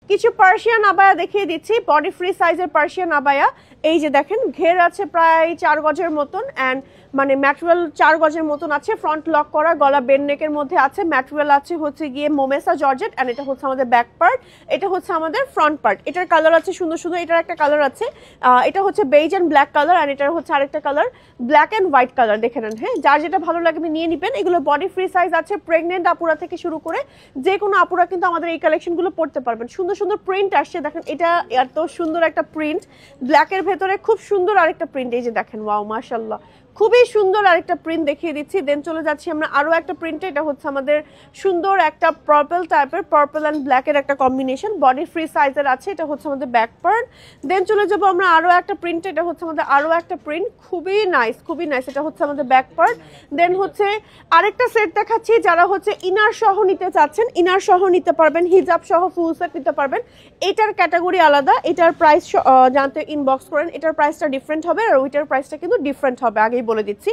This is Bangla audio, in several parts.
কিছু পার্সিয়ান আবায়া দেখিয়ে দিচ্ছি, বডি ফ্রি সাইজের পার্সিয়ান আবায়া। এই যে দেখেন ঘের আছে প্রায় 4 গজের মতন, অ্যান্ড মানে ম্যাটেরিয়াল 4 গজের মতন আছে, ফ্রন্ট লক করা, গলা বেন নেকের মধ্যে আছে, ম্যাটেরিয়াল আছে হচ্ছে গিয়ে মোমেসা জর্জেট, অ্যান্ড এটা হচ্ছে আমাদের ব্যাক পার্ট, এটা হচ্ছে আমাদের ফ্রন্ট পার্ট। এটার কালার আছে সুন্দর সুন্দর, এটার একটা কালার আছে, এটা হচ্ছে beige and black colour, and এটার হচ্ছে আরেকটা colour black and white colour. দেখে নেন, হ্যাঁ, যার যেটা ভালো লাগবে নিয়ে নিবেন। এগুলো বডি ফ্রি সাইজ আছে, প্রেগনেন্ট আপুরা থেকে শুরু করে যে কোনো আপুরা কিন্তু আমাদের এই কালেকশনগুলো পড়তে পারবেন। সুন্দর সুন্দর প্রিন্ট আসছে, দেখেন এটা এত সুন্দর একটা প্রিন্ট, ব্ল্যাকের ভেতরে খুব সুন্দর আরেকটা প্রিন্ট। এই যে দেখেন, ওয়াও মাশাআল্লাহ, খুবই সুন্দর আরেকটা প্রিন্ট দেখিয়ে দিচ্ছি। দেন চলে যাচ্ছি আমরা আরো একটা প্রিন্টে, এটা হচ্ছে আমাদের সুন্দর একটা পার্পল টাইপের, পার্পল অ্যান্ড ব্ল্যাকের একটা কম্বিনেশন, বডি ফ্রি সাইজের আছে, এটা হচ্ছে আমাদের ব্যাক পার্ট। দেন চলে যাবো আমরা আরো একটা প্রিন্টে, এটা হচ্ছে আমাদের আরো একটা প্রিন্ট, খুবই নাইস খুবই নাইস, এটা হচ্ছে আমাদের ব্যাক পার্ট। দেন হচ্ছে আরেকটা সেট দেখাচ্ছি, যারা হচ্ছে ইনার সহ নিতে চাচ্ছেন, ইনার সহ নিতে পারবেন, হিজাব সহ ফুল সেট নিতে পারবেন। এটার ক্যাটাগরি আলাদা, এটার প্রাইস জানতে ইনবক্স করেন, এটার প্রাইসটা ডিফারেন্ট হবে আর ওইটার প্রাইসটা কিন্তু ডিফারেন্ট হবে, আগেই বলে দিচ্ছি।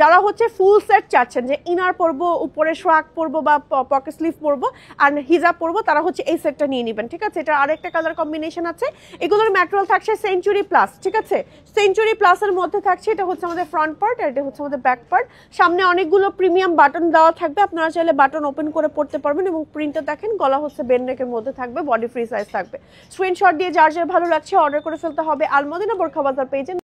যারা হচ্ছে ফুল সেট চাচ্ছেন, যে ইনার পরবো, উপরে শ্রাক পরবো বা পকেট স্লিভ পরবো আর হিজাব পরবো, তারা হচ্ছে এই সেটটা নিয়ে নেবেন, ঠিক আছে। এটা আরেকটা কালার কম্বিনেশন আছে, এগুলোর ম্যাটেরিয়াল থাকছে সেঞ্চুরি প্লাস, ঠিক আছে, সেঞ্চুরি প্লাসের মধ্যে থাকছে। এটা হচ্ছে আমাদের ফ্রন্ট পার্ট আর এটা হচ্ছে আমাদের ব্যাক পার্ট। সামনে অনেকগুলো প্রিমিয়াম বাটন দেওয়া থাকবে, আপনারা চাইলে বাটন ওপেন করে পড়তে পারবেন। এবং প্রিন্টটা দেখেন, গলা হচ্ছে বেন নেকের মধ্যে থাকবে, বডি ফ্রি সাইজ থাকবে। স্ক্রিনশট দিয়ে যার যার ভালো লাগছে অর্ডার করে ফেলতে হবে আলমদিনা বোরখা বাজার পেজে।